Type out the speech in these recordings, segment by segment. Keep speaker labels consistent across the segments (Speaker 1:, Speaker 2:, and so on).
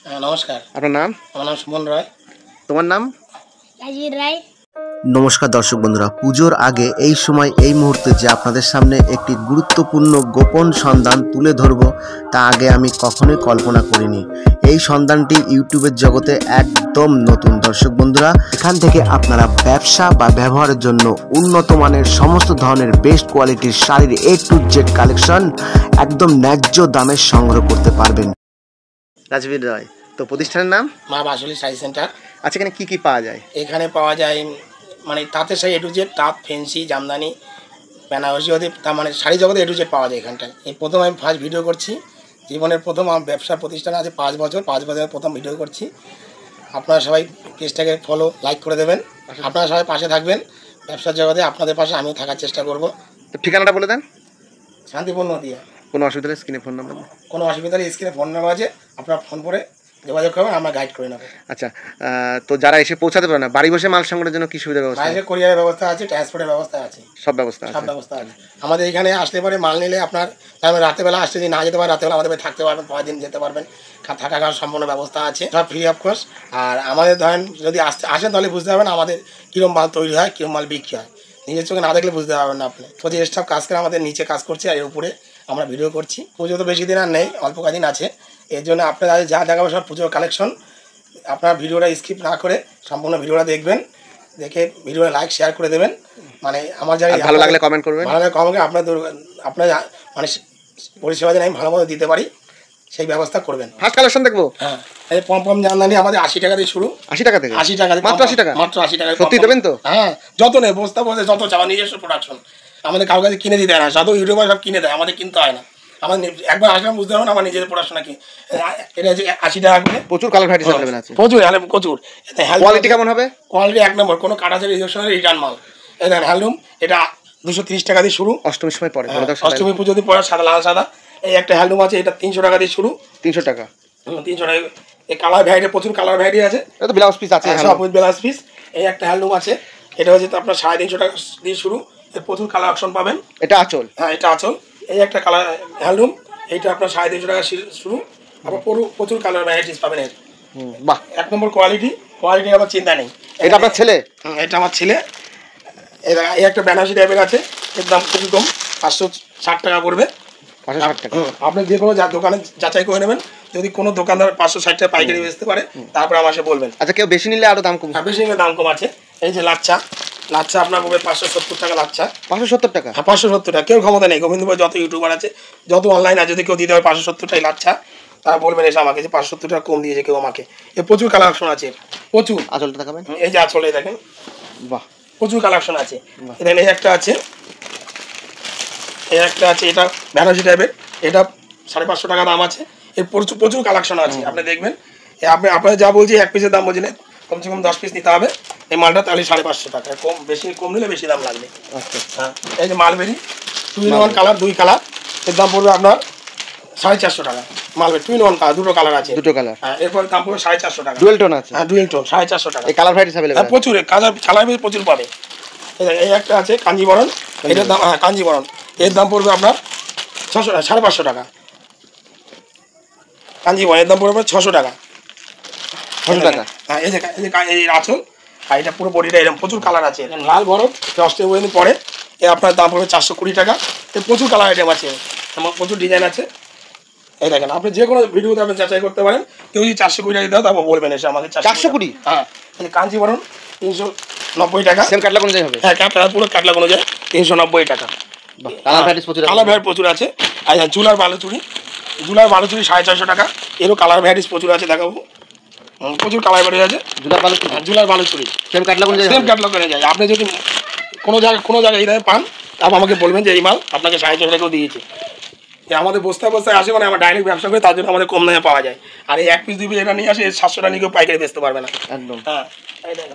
Speaker 1: নমস্কার।
Speaker 2: আপনার নাম?
Speaker 1: আমার নাম সুমন রায়।
Speaker 2: তোমার নাম?
Speaker 3: রাজবীর রায়।
Speaker 4: নমস্কার দর্শক বন্ধুরা, পুজোর আগে এই সময় এই মুহূর্তে যে আপনাদের সামনে একটি গুরুত্বপূর্ণ গোপন সন্ধান তুলে ধরব তা আগে আমি কখনোই কল্পনা করিনি। এই সন্ধানটি ইউটিউবের জগতে একদম নতুন। দর্শক বন্ধুরা, এখান থেকে আপনারা ব্যবসা বা ব্যবহারের জন্য উন্নত মানের সমস্ত ধরনের বেস্ট কোয়ালিটির শাড়ির A to Z কালেকশন একদম ন্যায্য দামে সংগ্রহ করতে পারবেন।
Speaker 2: রাজবীর রায়, তো প্রতিষ্ঠানের নাম?
Speaker 1: মা বাসুলি শাড়ি সেন্টার।
Speaker 2: আচ্ছা, এখানে কি কি পাওয়া যায়?
Speaker 1: এখানে পাওয়া যায় মানে তাঁতের শাড়ি A to Z, তাঁত, ফেন্সি, জামদানি, বেনারসি, ওদের তার মানে শাড়ি জগতে A to Z পাওয়া যায় এখানটায়। এই প্রথম আমি ফার্স্ট ভিডিও করছি, জীবনের প্রথম আমার ব্যবসা প্রতিষ্ঠান আছে 5 বছর, 5 বছরের প্রথম ভিডিও করছি। আপনারা সবাই পেজটাকে ফলো লাইক করে দেবেন, আপনারা সবাই পাশে থাকবেন। ব্যবসার জগতে আপনাদের পাশে আমিও থাকার চেষ্টা করব।
Speaker 2: তো ঠিকানাটা বলে দেন।
Speaker 1: শান্তিপূর্ণ দিয়ে
Speaker 2: কোনো অসুবিধা নেই, স্ক্রিনে ফোন নাম্বার।
Speaker 1: কোনো অসুবিধা নেই, স্ক্রিনে ফোন নাম্বার আছে, আপনারা ফোন করে যোগাযোগ করবেন, আমরা গাইড করে নেবো।
Speaker 2: আচ্ছা, তো যারা এসে পৌঁছাতে পারে না, বাড়ি বসে মাল সংগ্রহের জন্য কি সুবিধার ব্যবস্থা?
Speaker 1: বাইরে কোরিয়ারের ব্যবস্থা আছে, ট্রান্সপোর্টের ব্যবস্থা আছে,
Speaker 2: সব ব্যবস্থা
Speaker 1: সব
Speaker 2: আছে।
Speaker 1: ব্যবস্থা আছে। আমাদের এখানে আসলে পরে মাল নিলে আপনার তারপরে রাতেরবেলা আসতে যদি না যেতে পারেন, রাতেরবেলা আমাদের থাকতে পারবেন, 5 দিন যেতে পারবেন, থাকা খাওয়ার সম্পূর্ণ ব্যবস্থা আছে, সব ফ্রি অফ কোর্স। আর আমাদের ধরেন যদি আসেন তাহলে বুঝতে পারবেন আমাদের কীরকম মাল তৈরি হয়, কীরকম মাল বিক্রি হয়। নিজের চোখে না দেখলে বুঝতে পারবেন না আপনি। প্রতি স্টাফ কাজ করে আমাদের নিচে কাজ করছে, আর এর উপরে আমরা ভিডিও করছি। পুজো তো বেশি দিন আর নেই, অল্প কদিন আছে। এর জন্য আপনারা যা দেখাবো সব পুজোর কালেকশন। আপনারা ভিডিওটা স্কিপ না করে সম্পূর্ণ ভিডিওটা দেখবেন, দেখে ভিডিওটা লাইক শেয়ার করে দেবেন। মানে আমার জানি
Speaker 2: ভালো লাগলে কমেন্ট করবেন,
Speaker 1: ভালো লাগলে কমেন্ট আপনার মানে পরিষেবা যেন আমি ভালো মতো দিতে পারি সেই ব্যবস্থা করবেন।
Speaker 2: ফার্স্ট কালেকশন দেখবো।
Speaker 1: হ্যাঁ, এই পম জামদানি আমাদের 80 টাকা দিয়ে শুরু।
Speaker 2: 80 টাকা থেকে?
Speaker 1: 80 টাকা,
Speaker 2: মাত্র 80 টাকা?
Speaker 1: মাত্র 80 টাকা।
Speaker 2: সত্যি দেবেন তো?
Speaker 1: হ্যাঁ, যত নেই বস্তা বসে যত চাওয়া, নিজস্ব প্রোডাকশন। আমাদের কারো কাছে কিনে দিতে হয় না, যত ইউটিউবার সব কিনে দেয়, আমাদের কিনতে হয় না। আমার একবার আসলাম বুঝতে পারবেন আমার নিজেদের পড়াশোনা কি। এটা হচ্ছে 80 টাকা করে।
Speaker 2: প্রচুর কালার ভ্যারাইটি अवेलेबल আছে,
Speaker 1: প্রচুর প্রচুর।
Speaker 2: কোয়ালিটি কেমন হবে?
Speaker 1: কোয়ালিটি 1 নম্বর, কোনো কাটাছে রিজেকশনের রিটার্ন মাল। এই দেখেন হ্যান্ডলুম, এটা 230 টাকা দিয়ে শুরু।
Speaker 2: অষ্টমীর সময় পরে,
Speaker 1: অষ্টমী পুজো দিয়ে পরে সাদা লাল সাদা। এই একটা হ্যান্ডলুম আছে, এটা 300 টাকা দিয়ে শুরু।
Speaker 2: 300 টাকা?
Speaker 1: 300 টাকা। এই কালার ভ্যারাইটি, প্রচুর কালার ভ্যারাইটি আছে।
Speaker 2: এটা তো ব্লাউজ পিস আছে,
Speaker 1: সব ব্লাউজ পিস। এই একটা হ্যান্ডলুম আছে, এটা হচ্ছে তো আপনার 350 টাকা দিয়ে শুরু। এর প্রচুর কালার অপশন পাবেন।
Speaker 2: এটা আঁচল?
Speaker 1: হ্যাঁ, এটা আঁচল। এই একটা কালার হ্যান্ডলুম, এইটা আপনার 350 টাকা শুরু। আবার প্রচুর কালার ভ্যারাইটিস পাবেন এর।
Speaker 2: বাহ,
Speaker 1: 1 নম্বর কোয়ালিটি আমার চিন্তা নেই।
Speaker 2: এটা আপনার ছেলে?
Speaker 1: এটা আমার ছেলে। এই একটা বেনারসি টাইপের আছে, এর দাম খুবই কম, 560 টাকা পড়বে।
Speaker 2: 560 টাকা?
Speaker 1: আপনি যে কোনো দোকানে যাচাই করে নেবেন, যদি কোনো দোকানদার 560 টাকা পাইকারি বেচতে পারে তারপরে আমার সাথে বলবেন।
Speaker 2: আচ্ছা, কেউ বেশি নিলে আরো দাম কম?
Speaker 1: বেশি নিলে দাম কম আছে। এই যে লাচ্ছা আপনার পড়বে 570 টাকা লাচ্ছা।
Speaker 2: 570 টাকা?
Speaker 1: হ্যাঁ, 570 টাকা। কেউ ক্ষমতা নেই, গোবিন্দপুরে যত ইউটিউবার আছে, যত অনলাইন আছে, যদি কেউ দিতে পারে 570 টাকা লাচ্ছা, তারা বলবেন এসে আমাকে যে 570 টাকা কম দিয়েছে কেউ আমাকে। এর প্রচুর কালেকশন আছে, প্রচুর।
Speaker 2: আঁচলটা দেখাবেন?
Speaker 1: এই যে আঁচলে দেখেন,
Speaker 2: বাহ,
Speaker 1: প্রচুর কালেকশন আছে। দেখেন এই একটা আছে, এটা বেনারসি টাইপের, এটা 550 টাকা দাম আছে। এর প্রচুর কালেকশন আছে, আপনি দেখবেন। আপনারা যা বলছি 1 পিসের দাম বলছেন, কমসে কম 10 পিস নিতে হবে এই মালটা, তাহলে 550 টাকা। কম নিলে বেশি দাম লাগবে।
Speaker 2: আচ্ছা।
Speaker 1: হ্যাঁ, এই যে মালবেরি 2 in 1 কালার, 2 কালার, এর দাম পড়বে আপনার 450 টাকা। মালবেরি 2 in 1 কালার, দুটো কালার আছে।
Speaker 2: দুটো কালার?
Speaker 1: হ্যাঁ, এরপর দাম পড়বে 450 টাকা।
Speaker 2: ডুয়াল টোন আছে?
Speaker 1: হ্যাঁ, ডুয়াল টোন, 450 টাকা।
Speaker 2: এই কালার ভ্যারাইটিস अवेलेबल?
Speaker 1: প্রচুর কালার প্রচুর পাবে। এই একটা আছে কাঞ্জিবরণ, এটার দাম, হ্যাঁ কাঞ্জিবরণ, এর দাম পড়বে আপনার 550 টাকা। কাঞ্জিবরণ এর দাম পড়বে 600 টাকা।
Speaker 2: 600 টাকা?
Speaker 1: হ্যাঁ, এই আঁচল, আর এটা পুরো বডিটা এরকম, প্রচুর কালার আছে। লাল বরফ 10 দিন পরে এ আপনার দাম পড়বে 420 টাকা। এর প্রচুর কালার আইটেম আছে, আমার প্রচুর ডিজাইন আছে। এই দেখেন, আপনি যে কোনো ভিডিওতে আপনি যাচাই করতে পারেন। কেউ যদি 420 টাকা দাও, তারপর বলবেন এসে আমাকে
Speaker 2: 420?
Speaker 1: হ্যাঁ, এই কাঞ্জিবরণ 390 টাকা।
Speaker 2: সেম ক্যাটালগ অনুযায়ী হবে?
Speaker 1: হ্যাঁ, পুরো ক্যাটালগ অনুযায়ী 390 টাকা।
Speaker 2: কালার ভ্যারাইটিস প্রচুর?
Speaker 1: কালার ভ্যারাইটি প্রচুর আছে। আর জুলার বালুচুরি 450 টাকা। এরও কালার ভ্যারাইটিস প্রচুর আছে, দেখাবো। প্রচুর কালার ভ্যারাইটি আছে। জুলার বালুচুরি
Speaker 2: সেম ক্যাটালগ অনুযায়ী?
Speaker 1: সেম ক্যাটালগ অনুযায়ী। আপনি যদি কোনো জায়গায় এই দামে পান, তারপর আমাকে বলবেন যে এই মাল আপনাকে 450 টাকাও দিয়েছে। আমাদের বস্তায় আসে, মানে আমরা ডাইরেক্ট ব্যবসা করি, তার জন্য আমাদের কম দামে পাওয়া যায়। আর এই 1 পিস 2 পিস এটা নিয়ে আসে, 700 টাকা নিয়ে কেউ পাইকারি বেচতে পারবে না।
Speaker 2: একদম।
Speaker 1: হ্যাঁ,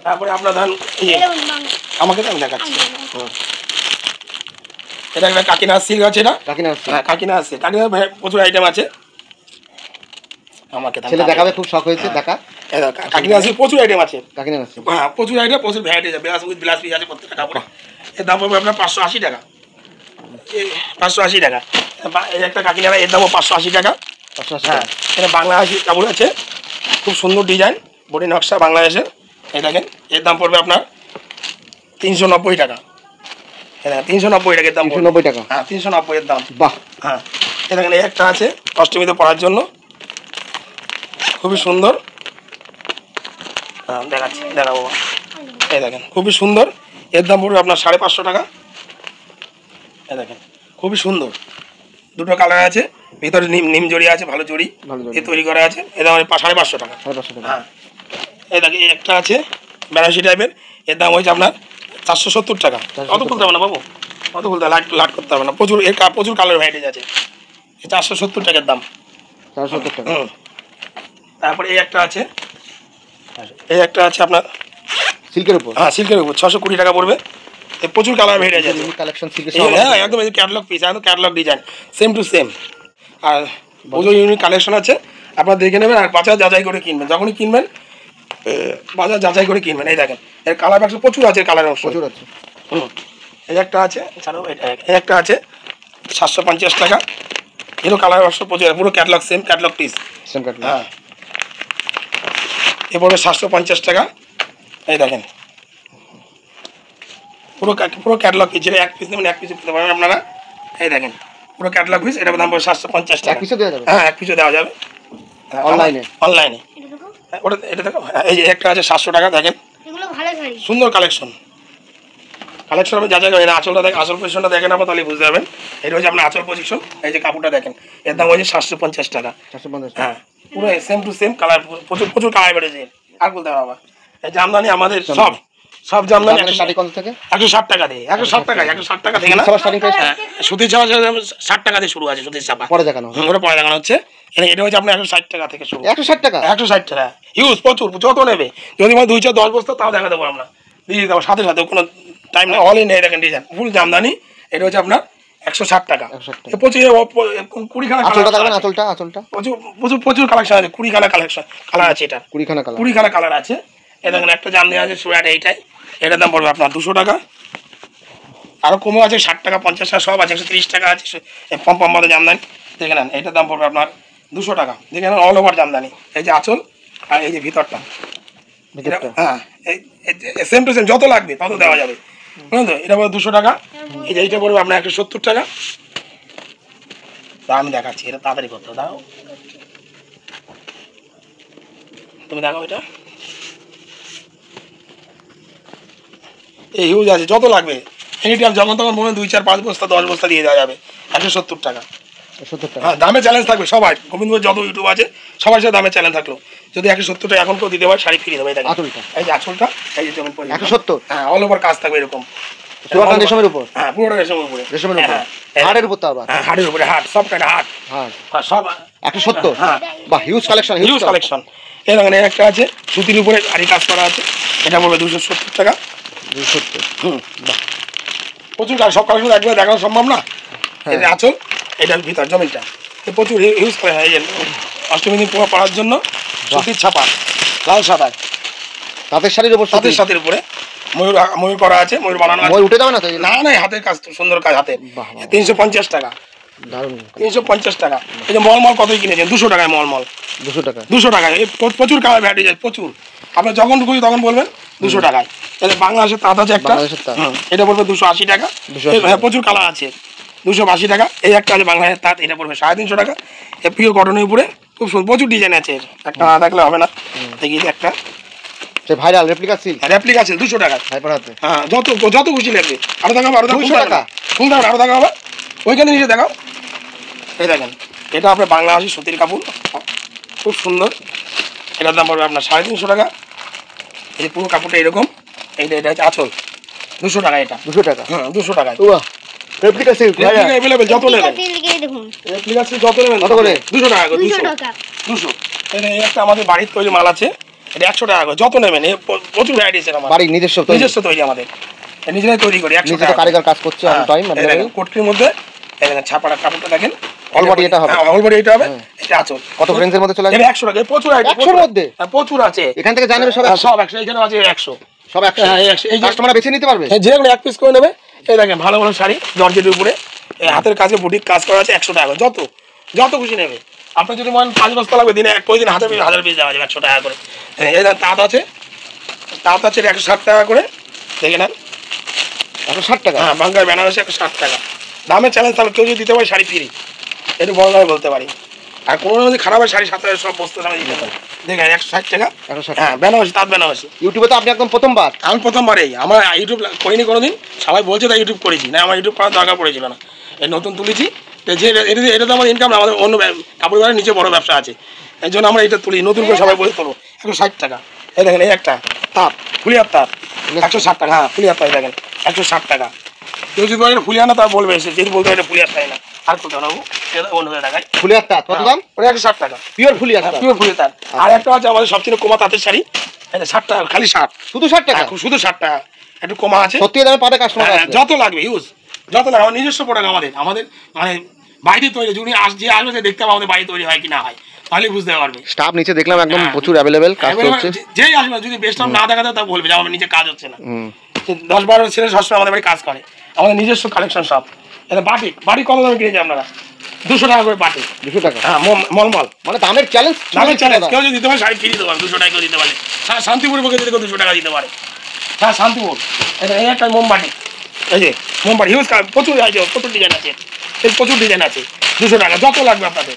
Speaker 1: তারপরে আপনার ধরেন আমাকে তো আমি দেখাচ্ছি। এটা একটা কাকিনা সিল্ক আছে, এটা কাকিনা আছে। কাকিনা প্রচুর আইটেম আছে। আমাকে
Speaker 2: ছেলে দেখাবে, খুব শখ হয়েছে দেখা।
Speaker 1: কাকিনা আছে, প্রচুর আইটেম আছে।
Speaker 2: কাকিনা আছে?
Speaker 1: হ্যাঁ, প্রচুর আইটেম, প্রচুর ভ্যারাইটি আছে। ব্লাউজ পিস আছে প্রত্যেকটা কাপড়ে। এর দাম পড়বে আপনার 580 টাকা। 580 টাকা। এই একটা কাকিনা, এর দামও 580 টাকা।
Speaker 2: 580?
Speaker 1: হ্যাঁ, এটা বাংলা কাপড় আছে, খুব সুন্দর ডিজাইন, বডি নকশা বাংলাদেশের। এই দেখেন, এর দাম পড়বে আপনার 390 টাকা। হ্যাঁ 390 টাকার দাম,
Speaker 2: 390 টাকা।
Speaker 1: হ্যাঁ 390 এর দাম।
Speaker 2: বাহ,
Speaker 1: হ্যাঁ এই দেখেন, এই একটা আছে অষ্টমীতে পরার জন্য, খুবই সুন্দর। হ্যাঁ দেখাচ্ছি, দেখাবো। এই দেখেন খুবই সুন্দর, এর দাম পড়বে আপনার 550 টাকা। এই দেখেন খুবই সুন্দর, দুটো কালার আছে, ভিতরে নিম জড়ি আছে, ভালো জড়ি এ তৈরি করা আছে। এর দাম 550 টাকা। হ্যাঁ এই দেখেন, এই একটা আছে বেনারসি টাইপের, এর দাম হয়েছে আপনার 470 টাকা। অত খুলতে হবে না বাবু, অত খুলতে লাট করতে হবে না, প্রচুর এর প্রচুর কালার ভ্যারাইটিস আছে। 470 টাকার দাম,
Speaker 2: 470 টাকা।
Speaker 1: তারপরে এই একটা আছে, এই একটা আছে আপনার
Speaker 2: সিল্কের উপর,
Speaker 1: হ্যাঁ সিল্কের উপর, 620 টাকা পড়বে। এর প্রচুর কালার ভ্যারাইটিস আছে,
Speaker 2: কালেকশন সিল্কের।
Speaker 1: হ্যাঁ একদম ক্যাটালগ পিস, একদম catalogue design, same to same. আর প্রচুর ইউনিক কালেকশন আছে, আপনারা দেখে নেবেন আর বাজার যাচাই করে কিনবেন। যখনই কিনবেন বাজার যাচাই করে কিনবেন। এই দেখেন, এর কালার বাক্স প্রচুর আছে, কালার অংশ
Speaker 2: প্রচুর আছে।
Speaker 1: এই একটা আছে, ছাড়ো এই একটা আছে 750 টাকা। এরও কালার বাক্স প্রচুর, পুরো ক্যাটালগ, সেম ক্যাটালগ পিস। হ্যাঁ এ পড়বে 750 টাকা। এই দেখেন পুরো ক্যাটালগ পিস, যেটা এক পিস নেবেন এক পিস পেতে পারবেন আপনারা। এই দেখেন পুরো ক্যাটালগ পিস, এটার দাম পড়বে 750 টাকা।
Speaker 2: এক পিসও দেওয়া যাবে?
Speaker 1: হ্যাঁ এক পিসও দেওয়া যাবে
Speaker 2: অনলাইনে।
Speaker 1: অনলাইনে ওটা, এটা দেখো, এই যে একটা আছে 700 টাকা। দেখেন সুন্দর কালেকশন, কালেকশন আপনি যাচাই করেন। আঁচলটা দেখেন, আঁচল পজিশনটা দেখেন আপনার, তাহলে বুঝতে পারবেন। এটা হচ্ছে আপনার আঁচল পজিশন। এই যে কাপড়টা দেখেন, এর দাম হচ্ছে 750 টাকা।
Speaker 2: 750 টাকা।
Speaker 1: হ্যাঁ পুরো সেম টু সেম কালার, প্রচুর কালার বেড়েছে। আর বলতে হবে, এই জামদানি আমাদের সব জামদানি
Speaker 2: শাড়ি কত থেকে?
Speaker 1: 160 টাকা দিয়ে, 160 টাকা, 160 টাকা থেকে না, সুতির ছাপা 60 টাকা দিয়ে শুরু আছে, সুতির ছাপা
Speaker 2: পরে দেখানো,
Speaker 1: ওটা পরে দেখানো হচ্ছে। এটা হচ্ছে আপনার 160 টাকা থেকে শুরু।
Speaker 2: 160 টাকা?
Speaker 1: 160 টাকা হিউজ, প্রচুর, যত নেবে। যদি মানে 2-4-10 বস্তা তাও দেখা দেবো আমরা, দিয়ে দেবো সাথে সাথে, কোনো টাইম নেই। অল ইন, এই দেখেন ডিজাইন ফুল জামদানি। এটা হচ্ছে আপনার 160 টাকা। প্রচুর 20খানা প্রচুর কালেকশন আছে, 20খানা কালার আছে। এটা 20খানা কালার আছে। এই দেখেন একটা জামদানি আছে সুরাট, এইটাই, এটার দাম পড়বে আপনার 200 টাকা। আরও কমও আছে, 60 টাকা, 50 টাকা, সব আছে। 130 টাকা আছে পম মতো জামদানি, দেখে নেন। এইটার দাম পড়বে আপনার 200 টাকা। দেখে নেন অল ওভার জামদানি, এই যে আঁচল আর এই যে ভিতরটা। হ্যাঁ সেম টু সেম, যত লাগবে তত দেওয়া যাবে, বুঝলেন তো। এটা পড়বে 200 টাকা। এই যে এইটা পড়বে আপনার 170 টাকা। তা আমি দেখাচ্ছি, এটা তাড়াতাড়ি করতে দাও, তুমি দেখাও। এটা এই হিউজ আছে, যত লাগবে এনি টাইম, যখন তখন বলবেন 2-4-5 বস্তা 10 বস্তা দিয়ে দেওয়া যাবে। 170 টাকা। হ্যাঁ দামে চ্যালেঞ্জ থাকবে সবাই, গোবিন্দপুর যত ইউটিউব আছে সবার সাথে দামে চ্যালেঞ্জ থাকলো। যদি 170 টাকা এখন কেউ দিতে পারে, শাড়ি ফিরিয়ে দেবে। এই যে আঁচলটা, এই যে জমিন
Speaker 2: 170।
Speaker 1: হ্যাঁ অল ওভার কাজ থাকবে এরকম,
Speaker 2: রেশমের উপর।
Speaker 1: হ্যাঁ পুরোটা রেশমের উপরে,
Speaker 2: হাড়ের উপর, তো আবার
Speaker 1: হাড়ের উপরে, হাট সব কাটা হাট সব
Speaker 2: 170।
Speaker 1: হ্যাঁ
Speaker 2: বাহ, হিউজ কালেকশন,
Speaker 1: হিউজ কালেকশন। এই দেখেন একটা আছে সুতির উপরে আরি কাজ করা আছে, এটা পড়বে 270 টাকা।
Speaker 2: 270।
Speaker 1: প্রচুর কাজ, সব কালেকশন একবার দেখানো সম্ভব না। এই যে আঁচল, এটার ভিতর জমিনটা প্রচুর হিউজ করে। এই যে অষ্টমী দিন পড়ার জন্য সুতির ছাপা, লাল সাদা
Speaker 2: তাঁতের শাড়ির উপর,
Speaker 1: তাঁতের সাথের উপরে ময়ূর করা আছে, ময়ূর বানানো আছে।
Speaker 2: উঠে যাবে না?
Speaker 1: না হাতের কাজ, তো সুন্দর কাজ হাতে। 350 টাকা। 350 টাকা। এই যে মলমল কতই কিনেছেন? 200 টাকায় মলমল। 200 টাকা? 200 টাকায়। প্রচুর কালার ভ্যারাইটি আছে, প্রচুর। আপনার যখন খুঁজি তখন বলবেন 200 টাকায়। তাহলে বাংলাদেশের তাঁত আছে একটা, এটা পড়বে 280 টাকা। হ্যাঁ প্রচুর কালার আছে, 280 টাকা। এই একটা আছে বাংলাদেশের তাঁত, এটা পড়বে 350 টাকা। এই পিওর কটনের উপরে খুব সুন্দর, প্রচুর ডিজাইন আছে। একটা না থাকলে হবে না। দেখি একটা
Speaker 2: viral replica silk,
Speaker 1: replica silk 200 টাকা। হ্যাঁ যত খুশি লাগবে। আরো দেখাবো, আরো 200 টাকা ফুল দাম, আরো দেখাবো। ওইখানে নিচে দেখাও। এই দেখেন, এটা আপনার বাংলাদেশি সুতির কাপড়, খুব সুন্দর। এটার দাম পড়বে আপনার 350 টাকা। এই যে পুরো কাপড়টা এরকম, এইটা হচ্ছে আঁচল, 200 টাকা। এটা 200 টাকা। হ্যাঁ 200 টাকায়
Speaker 2: রেপ্লিকা সিল্ক,
Speaker 1: अवेलेबल যত নেবেন। রেপ্লিকা সিল্ক যত নেবেন কত করে? 200 টাকা করে। 200। এই একটা আমাদের বাড়ির তৈরি মাল আছে, এটা 100 টাকা করে। যত নেবেন, প্রচুর ভ্যারাইটি আছে আমাদের,
Speaker 2: বাড়ির নিজস্ব তৈরি
Speaker 1: আমাদের, নিজেরাই তৈরি করি। 100 টাকা
Speaker 2: কারিগর কাজ করছে অন টাইম।
Speaker 1: কোটকির মধ্যে এই দেখেন ছাপাটা কাপড়টা দেখেন,
Speaker 2: অল বডি এটা হবে।
Speaker 1: অল বডি এটা হবে। এটা আঁচল
Speaker 2: কত রেঞ্জের মধ্যে চলে আসবে?
Speaker 1: 100 টাকা। প্রচুর আইটেম,
Speaker 2: 100 এর মধ্যে
Speaker 1: প্রচুর আছে।
Speaker 2: এখান থেকে জানেন সব
Speaker 1: 100। এখানে আছে 100,
Speaker 2: সব 100। এই কাস্টমার বেছে নিতে পারবে,
Speaker 1: যে কোনো এক পিস করে নেবে। এই দেখেন ভালো ভালো শাড়ি জর্জেটের উপরে, এই হাতের কাজে বুটিক কাজ করা আছে, 100 টাকা। যত খুশি নেবে। আপনার যদি মনে 5 বস্তা লাগবে দিনে প্রতিদিন 1000 পিস দেওয়া যাবে 100 টাকা করে। এই তাঁত আছে, তাঁত আছে 160 টাকা করে, দেখে নেন
Speaker 2: 160 টাকা।
Speaker 1: হ্যাঁ, বাংলার বেনারসি 160 টাকা। দামের চ্যালেঞ্জ, তাহলে কেউ যদি দিতে পারে শাড়ি ফ্রি, একটু বড় দামে বলতে পারি। আর কোনো যদি খারাপ হয় 7,500 সব বস্তু দামে দিতে পারে। দেখেন 160 টাকা। হ্যাঁ, বেনারসি, তাঁত বেনারসি।
Speaker 2: ইউটিউবে তো আপনি একদম প্রথমবার?
Speaker 1: আমি প্রথমবারেই, আমার ইউটিউব করিনি কোনোদিন, সবাই বলছে তাই ইউটিউব করেছি, না আমার ইউটিউব করার দরকার পড়েছিল না, এই নতুন তুলেছি। যে এটা তো আমার ইনকাম না, আমাদের অন্য কাপড় বাড়ির নিচে বড় ব্যবসা আছে, এই জন্য আমরা এটা তুলি, নতুন করে সবাই বলে তোলো। 160 টাকা। এই দেখেন এই একটা তাঁত, ফুলিয়ার তাঁত 160 টাকা। হ্যাঁ, ফুলিয়ার তাঁত দেখেন 160 টাকা। কেউ যদি বলে ফুলিয়া না, তা বলবে এসে, যদি বলতে এটা ফুলিয়ার তাই না, আর কোথাও নেবো অন্য দেখায়।
Speaker 2: ফুলিয়ার তাঁত কত দাম?
Speaker 1: ওটা 160 টাকা,
Speaker 2: পিওর ফুলিয়ার তাঁত।
Speaker 1: পিওর ফুলিয়ার তাঁত। আর একটা আছে আমাদের সবচেয়ে কমা তাঁতের শাড়ি, 60 টাকা, খালি 60,
Speaker 2: শুধু 60 টাকা?
Speaker 1: শুধু 60 টাকা, একটু কমা আছে।
Speaker 2: সত্যি দামে পাবে কাস্টমার?
Speaker 1: যত লাগবে ইউজ, যত লাগবে, আমার নিজস্ব প্রোডাক্ট, আমাদের মানে বাইরে তৈরি, যদি যে আসবে সে দেখতে হবে আমাদের বাড়ি তৈরি হয় কি না হয়, তাহলে বুঝতে পারবে।
Speaker 2: স্টাফ নিচে দেখলাম একদম প্রচুর অ্যাভেলেবেল, কাজ করছে।
Speaker 1: যেই আসবে যদি বেস্ট না দেখাতে তা বলবে যে আমার নিজে কাজ হচ্ছে না। 10-12 ছেলে সবসময় আমাদের বাড়ি কাজ করে, আমাদের নিজস্ব কালেকশন সব। এটা বাটিক, বাটিক কত দামে কিনেছি আপনারা? 200 টাকা করে বাটিক। 200 টাকা? হ্যাঁ, মলমল।
Speaker 2: মানে দামের চ্যালেঞ্জ?
Speaker 1: দামের চ্যালেঞ্জ, কেউ যদি দিতে পারে শাড়ি ফ্রি দিতে পারে, 200 টাকা কেউ দিতে পারে। হ্যাঁ, শান্তিপুরের পক্ষে যদি কেউ 200 টাকা দিতে পারে। হ্যাঁ, শান্তিপুর। এই একটা মোমবাটি, এই যে মোমবাটি হিউজ, প্রচুর আছে, প্রচুর ডিজাইন আছে, এই প্রচুর ডিজাইন আছে। 200 টাকা, যত লাগবে আপনাদের।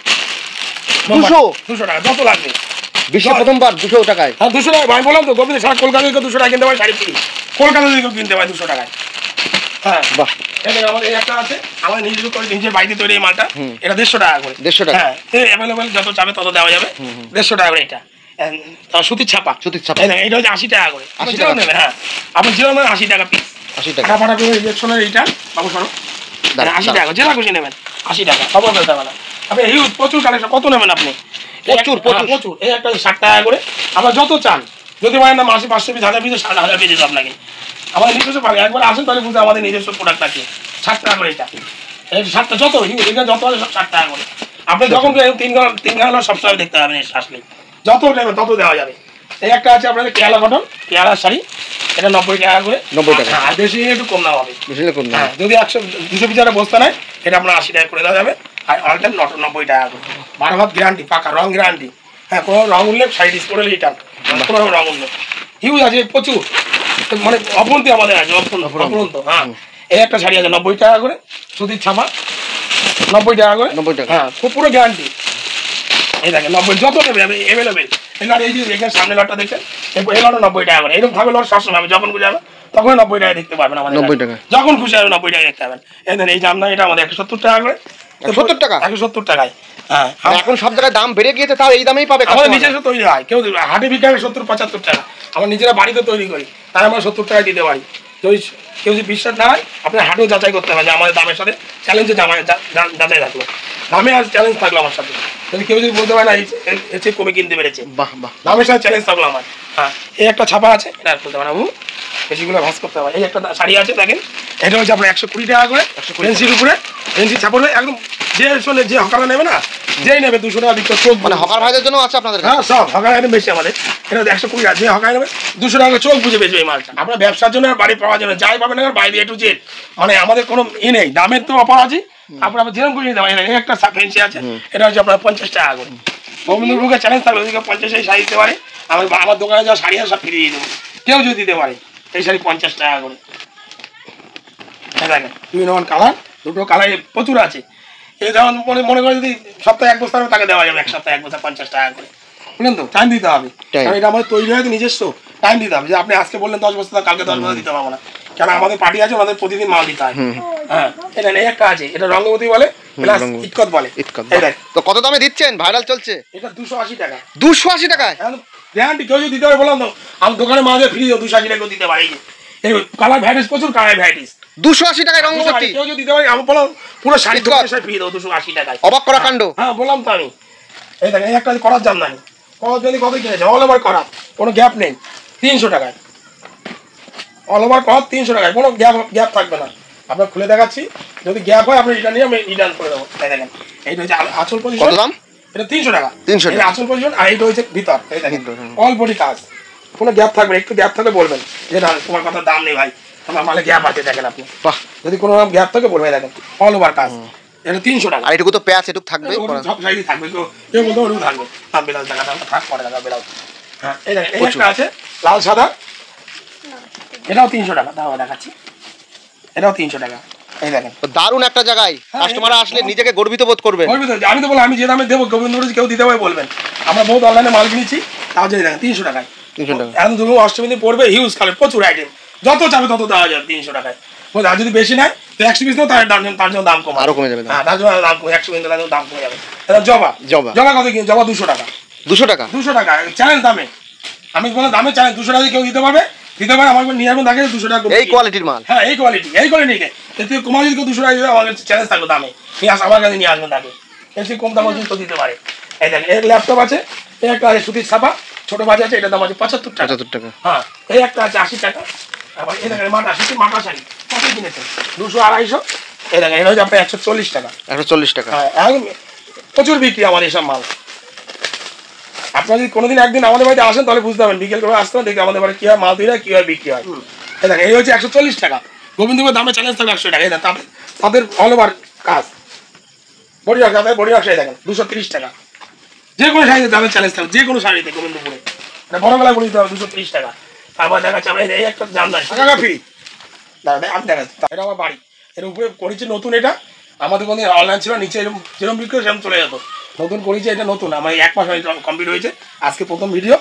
Speaker 1: 200 টাকা, যত লাগবে।
Speaker 2: বিশ্বে প্রথমবার 200 টাকায়?
Speaker 1: হ্যাঁ, 200 টাকা। আমি বললাম তো, গোবিন্দ সারা কলকাতা থেকে 200 টাকা কিনতে পারে শাড়ি ফ্রি, কলকাতা থেকে কিনতে পারে 200 টাকায়। হ্যাঁ, বাহ। আমাদের এই একটা আছে, আমাদের নিজের বাড়িতে তৈরি এই মালটা, এটা 150 টাকা করে।
Speaker 2: 150 টাকা?
Speaker 1: হ্যাঁ, অ্যাভেলেবেল যত চাবে তত দেওয়া যাবে। 150 টাকা করে এটা। সুতির ছাপা,
Speaker 2: সুতির ছাপা।
Speaker 1: এটা হচ্ছে 80 টাকা করে।
Speaker 2: 80 টাকা
Speaker 1: নেবেন? হ্যাঁ, আপনি জিরো নেবেন 80 টাকা পিস।
Speaker 2: 80 টাকা।
Speaker 1: কাপড়টা করে ইলেকশনের এইটা বাবু সরো 80 টাকা, জেলা খুশি নেবেন 80 টাকা, খবর ফেলতে হবে না। আপনি হিউজ প্রচুর কালেকশন, কত নেবেন আপনি?
Speaker 2: প্রচুর
Speaker 1: প্রচুর। এই একটা 60 টাকা করে, আপনার যত চান, যদি বলেন না মাসে 500 পিস, 1000 পিস, 1000 পিস দিতে আপনাকে। আমাদের নিজস্ব পাবে, একবার আসেন তাহলে বুঝতে আমাদের নিজস্ব প্রোডাক্ট আছে। 60 টাকা করে এটা, এই 60টা যত এখানে যত আছে সব 60 টাকা করে। আপনি যখন 3 ঘন্টা সবসময় দেখতে পাবেন, আসলে যত নেবেন তত দেওয়া যাবে। এই একটা আছে আপনাদের কেরালা কটন, কেরালার শাড়ি, এটা 90 টাকা করে।
Speaker 2: 90 টাকা?
Speaker 1: হ্যাঁ, বেশি একটু কম দাম হবে।
Speaker 2: বেশি কম না?
Speaker 1: হ্যাঁ, যদি 100-200 পিস একটা বস্তা নেয়, এটা আপনার 80 টাকা করে দেওয়া যাবে। আর অল টাইম 90 টাকা করে, 12 ভাগ গ্যারান্টি, পাকা রং গ্যারান্টি। হ্যাঁ, কোনো রং উঠলে শাড়ি ডিস করে রিটার্ন, কোনো রং উঠলে। হিউজ আছে প্রচুর, মানে অপন্তি আমাদের আছে, অপরন্ত। হ্যাঁ, এই একটা শাড়ি আছে 90 টাকা করে, সুতির ছাপা 90 টাকা করে।
Speaker 2: 90 টাকা?
Speaker 1: হ্যাঁ, খুব পুরো গ্যারান্টি। এই দেখেন 90, যত নেবে অ্যাভেলেবেল। এগুলো এই যে দেখেন সামনে লটটা দেখেন, এই লটও 90 টাকা করে। এরকম থাকবে লট সবসময় হবে, যখন খুশি হবে তখন 90 টাকা দেখতে পারবেন আমাদের।
Speaker 2: 90 টাকা? যখন খুশি হবে 90 টাকা দেখতে পাবেন।
Speaker 1: এই জামদানি এটা আমাদের 170 টাকা করে।
Speaker 2: 170 টাকা?
Speaker 1: 170 টাকায়। হ্যাঁ,
Speaker 2: এখন সব জায়গায় দাম বেড়ে গিয়েছে, তাও এই দামেই পাবে?
Speaker 1: আমাদের নিজস্ব তৈরি হয়, কেউ হাটে বিক্রি হয় 70-75 টাকা, আমরা নিজেরা বাড়িতে তৈরি করি, তাই আমরা 70 টাকায় দিতে পারি। যদি কেউ যদি বিশ্বাস না হয়, আপনার হাটেও যাচাই করতে হবে যে আমাদের দামের সাথে চ্যালেঞ্জে যাচাই থাকলো, দামে আর চ্যালেঞ্জ থাকলো আমার সাথে। যদি কেউ যদি বলতে পারে না এর চেয়ে কমে কিনতে পেরেছে,
Speaker 2: বাহ বাহ,
Speaker 1: দামের সাথে চ্যালেঞ্জ থাকলো আমার। হ্যাঁ, এই একটা ছাপা আছে, এটা আর বলতে পারবো, বেশিগুলো ভাস করতে হবে। এই একটা শাড়ি আছে দেখেন, এটা হচ্ছে আপনার 120 টাকা করে, পেন্সির উপরে, পেন্সিল ছাপড়বে একদম। যে হকাররা নেবে না, যেই নেবে 200 টাকা দিতে চোখ,
Speaker 2: মানে হকার ভাইদের জন্য আছে আপনাদের?
Speaker 1: হ্যাঁ, সব হকার আইটেম বেশি আমাদের। এটা 120 টাকা, যে হকার নেবে 200 টাকা চোখ বুঝে বেচবে এই মালটা। আপনার ব্যবসার জন্য আর বাড়ি পাওয়ার জন্য যাই পাবেন না, বাইরে একটু যে মানে আমাদের কোনো নেই, দামের তো অফার আছে। আপনার যেরকম করে নিতে পারেন। এই একটা ফেন্সি আছে, এটা হচ্ছে আপনার 50 টাকা করে। গোবিন্দপুরকে চ্যালেঞ্জ থাকলে যদি 50 শাড়ি দিতে পারে, আমার দোকানে যা শাড়ি আছে সব ফিরিয়ে দেবো, কেউ যদি দিতে পারে। এই শাড়ি 50 টাকা করে। দেখেন 2 in 1 কালার, দুটো কালার প্রচুর আছে। এই যেমন মনে করে যদি সপ্তাহে 1 বস্তা তাকে দেওয়া যাবে, 1 সপ্তাহে 1 বস্তা 50 টাকা করে। বুঝলেন তো, টাইম দিতে হবে, কারণ এটা আমাদের তৈরি হয় নিজস্ব, টাইম দিতে হবে। যে আপনি আজকে বললেন 10 বস্তা, কালকে 10 বস্তা দিতে পারবো না, কেন আমাদের পার্টি আছে, আমাদের প্রতিদিন মাল দিতে হয়। হ্যাঁ, এটা এই একটা আছে, এটা রঙ্গবতী বলে, প্লাস ইটকত বলে।
Speaker 2: তো কত দামে দিচ্ছেন? ভাইরাল চলছে
Speaker 1: এটা 280 টাকা।
Speaker 2: 280 টাকায়
Speaker 1: গ্যারান্টি, কেউ যদি দিতে পারে বললাম তো, আমি দোকানে মাঝে ফ্রি 280 টাকা দিতে পারি। এই কালার ভ্যারাইটিস, প্রচুর কালার ভ্যারাইটিস।
Speaker 2: 280 টাকায় রঙ্গবতী?
Speaker 1: কেউ যদি দিতে পারে, আমি বললাম পুরো শাড়ি ফ্রি দেবো 280 টাকায়।
Speaker 2: অবাক করা কাণ্ড।
Speaker 1: হ্যাঁ, বললাম তো আমি। এই দেখেন, এই একটা করার জামদানি, করার যদি কত কিনেছে, অল ওভার করা, কোনো গ্যাপ নেই, 300 টাকায়। অল ওভার করা 300 টাকায়, কোনো গ্যাপ থাকবে না। আপনার খুলে দেখাচ্ছি, যদি গ্যাপ হয় আপনি এটা নিয়ে আমি রিটার্ন করে দেবো। তাই দেখেন, এইটা হচ্ছে আঁচল পজিশন।
Speaker 2: কত দাম?
Speaker 1: এটা 300 টাকা।
Speaker 2: 300 টাকা
Speaker 1: আঁচল পজিশন, আর এইটা হচ্ছে ভিতর। এই দেখেন, অল বডি কাজ, কোনো গ্যাপ থাকবে না। একটু গ্যাপ থাকলে বলবেন যে না তোমার কথা দাম নেই ভাই, আমার মালে গ্যাপ আছে। দেখেন আপনি, বাহ, যদি কোনো গ্যাপ থাকে বলবে। দেখেন অল ওভার কাজ, এটা 300 টাকা।
Speaker 2: আর এটুকু তো প্যাচ এটুকু থাকবে।
Speaker 1: সব সাইজই থাকবে, কেউ বলতে ওটুকু থাকবে। ব্লাউজ টাকাটা থাক, পরে টাকা ব্লাউজ। হ্যাঁ এই দেখেন, এই একটা আছে লাল সাদা, এটাও 300 টাকা। দাও দেখাচ্ছি, এটাও 300 টাকা। এই দেখেন
Speaker 2: দারুণ একটা জায়গায় কাস্টমার আসলে নিজেকে গর্বিত বোধ করবেন।
Speaker 1: আমি তো বললাম, আমি যে দামে দেবো গোবিন্দপুরে কেউ দিতে পারে বলবেন। আমরা বহুত অনলাইনে মাল কিনেছি, তাও যে দেখেন 300 টাকায়।
Speaker 2: 300 টাকা।
Speaker 1: এখন তুমি অষ্টমী দিন পড়বে, হিউজ কালার, প্রচুর আইটেম, যত চাবে তত দেওয়া যাবে 300 টাকায়। আর যদি বেশি নেয় তো 100 পিস নেও, তার জন্য দাম কম,
Speaker 2: আরো কমে যাবে।
Speaker 1: হ্যাঁ তার জন্য দাম কম, 100 পিস দাম কমে যাবে। জবা কত কি? জবা 200 টাকা।
Speaker 2: 200 টাকা?
Speaker 1: 200 টাকা চ্যালেঞ্জ দামে। আমি বলে দামে চ্যালেঞ্জ, 200 টাকা কেউ দিতে পারবে, আমার নিয়ে আসবেন, তাকে 200 টাকা।
Speaker 2: এই কোয়ালিটির মাল?
Speaker 1: হ্যাঁ এই কোয়ালিটি এতে কমা যদি কেউ 200 টাকা দিবে, আমার চ্যালেঞ্জ থাকবে দামে, নিয়ে আমার কাছে নিয়ে আসবেন তাকে, এর কম দাম তো দিতে পারে। এই দেখেন এই ল্যাপটপ আছে, এই একটা আছে সুতির ছাপা, ছোট বাজ আছে, এটার দাম আছে 75 টাকা।
Speaker 2: 75 টাকা।
Speaker 1: হ্যাঁ এই একটা আছে 80 টাকা। আবার এই দেখেন মাটা, সুতির মাটা শাড়ি কত কিনেছেন? 200 250। এই দেখেন এটা হচ্ছে আপনার 140 টাকা।
Speaker 2: 140 টাকা।
Speaker 1: হ্যাঁ একদম প্রচুর বিক্রি আমার এইসব মাল। আপনারা যদি কোনোদিন একদিন আমাদের বাড়িতে আসেন তাহলে বুঝতে পারবেন, বিকেল করে আসতে হবে, দেখি আমাদের বাড়ি কি হয় মাল তৈরি হয়, কি হয় বিক্রি হয়। এই দেখেন এই হচ্ছে 140 টাকা। গোবিন্দপুরের দামে চ্যালেঞ্জ থাকবে 100 টাকা। এই দেখেন তাদের অল ওভার কাজ, বডি রাখা, বডি রাখা। এই দেখেন 230 টাকা। যে কোনো শাড়িতে দামের চ্যালেঞ্জ থাকবে, যে কোনো শাড়িতে গোবিন্দপুরে। এটা বড় গলায় বলি দিতে হবে 230 টাকা। তারপর দেখাচ্ছে আমরা এই একটা জামদানি টাকা ফ্রি। দাদা আমি দেখাচ্ছি, এটা আমার বাড়ি, এর উপরে করেছি নতুন। এটা আমাদের কোনো অনলাইন ছিল, নিচে এরকম যেরকম বিক্রি সেরকম চলে যেত। নতুন করেছি, এটা নতুন, আমার 1 মাস হয়ে কমপ্লিট হয়েছে, আজকে প্রথম ভিডিও।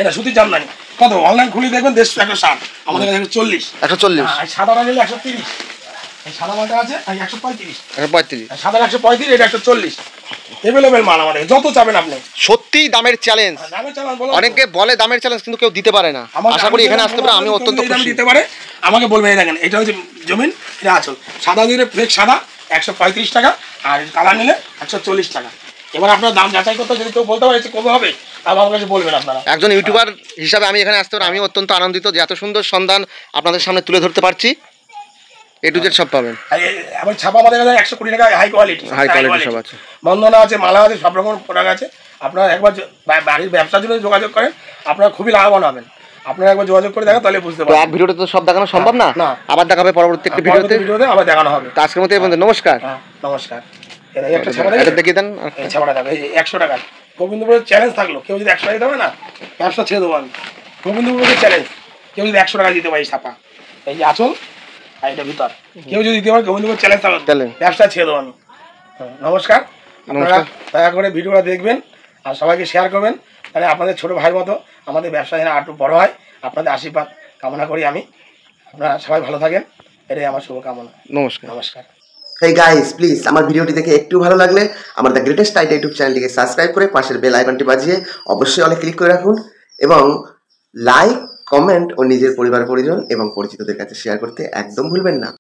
Speaker 1: এটা সুতির জামদানি, কত অনলাইন খুলে দেখবেন 160, আমাদের কাছে 140।
Speaker 2: 140?
Speaker 1: সাদাটা নিলে 130। এই সাদা মালটা আছে 135।
Speaker 2: 135?
Speaker 1: সাদা 135, এটা 140। এভেলেবেল মাল আমাদের, যত চাবেন আপনি।
Speaker 2: সত্যি দামের চ্যালেঞ্জ।
Speaker 1: দামের চ্যালেঞ্জ বলো,
Speaker 2: অনেকে বলে দামের চ্যালেঞ্জ, কিন্তু কেউ দিতে পারে না। আশা করি এখানে আসতে পারে, আমি অত্যন্ত খুশি।
Speaker 1: দিতে পারে আমাকে বলবে। এই দেখেন এটা হচ্ছে জমিন, এটা আঁচল, সাদা দিলে ফ্লেক সাদা 135 টাকা, আর কালার নিলে 140 টাকা। এবার আপনার দাম যাচাই করতে যদি কেউ বলতে পারে কবে হবে, তাহলে আমার কাছে বলবেন আপনারা।
Speaker 2: একজন ইউটিউবার হিসাবে আমি এখানে আসতে পারি, আমি অত্যন্ত আনন্দিত যে এত সুন্দর সন্ধান আপনাদের সামনে তুলে ধরতে পারছি। এ টু জেড সব পাবেন।
Speaker 1: আবার ছাপা আমাদের কাছে 100 কোটি টাকা হাই কোয়ালিটি
Speaker 2: সব আছে,
Speaker 1: বন্ধনা আছে, মালা আছে, সব রকম প্রোডাক্ট আছে। আপনারা একবার বাড়ির ব্যবসার জন্য যোগাযোগ করেন, আপনারা খুবই লাভবান হবেন। আপনারা একবার যোগাযোগ করে দেখেন, তাহলে বুঝতে পারবেন।
Speaker 2: এক ভিডিওতে তো সব দেখানো সম্ভব না, আবার দেখা হবে পরবর্তী একটি ভিডিওতে
Speaker 1: আবার দেখানো হবে।
Speaker 2: আজকের মতো এই পর্যন্ত, নমস্কার।
Speaker 1: নমস্কার। একটা
Speaker 2: এটা দেখিয়ে দেন,
Speaker 1: ছাপাটা দেখো, এই 100 টাকা। গোবিন্দপুরের চ্যালেঞ্জ থাকলো, কেউ যদি 100 টাকা দিতে হবে না, ব্যবসা ছেড়ে দেবো আমি। গোবিন্দপুরের চ্যালেঞ্জ, কেউ যদি 100 টাকা দিতে পারে ছাপা, এই যে আঁচল আর এটা ভিতর, কেউ যদি দিতে পারে, গোবিন্দপুরের চ্যালেঞ্জ থাকলো, ব্যবসা ছেড়ে দেবো আমি। নমস্কার। আপনারা দয়া করে ভিডিওটা দেখবেন আর সবাইকে শেয়ার করবেন, তাহলে আপনাদের ছোটো ভাইয়ের মতো আমাদের ব্যবসা যেন আরও বড় হয়। আপনাদের আশীর্বাদ কামনা করি আমি। আপনারা সবাই ভালো থাকেন, এটাই আমার শুভকামনা।
Speaker 2: নমস্কার।
Speaker 1: নমস্কার।
Speaker 4: হেই গাইস, প্লিজ আমার ভিডিওটি দেখে একটু ভালো লাগলে আমার দ্য গ্রেটেস্ট আইডিয়া ইউটিউব চ্যানেলটিকে সাবস্ক্রাইব করে পাশের বেল আইকনটি বাজিয়ে অবশ্যই অলে ক্লিক করে রাখুন, এবং লাইক, কমেন্ট ও নিজের পরিবার পরিজন এবং পরিচিতদের কাছে শেয়ার করতে একদম ভুলবেন না।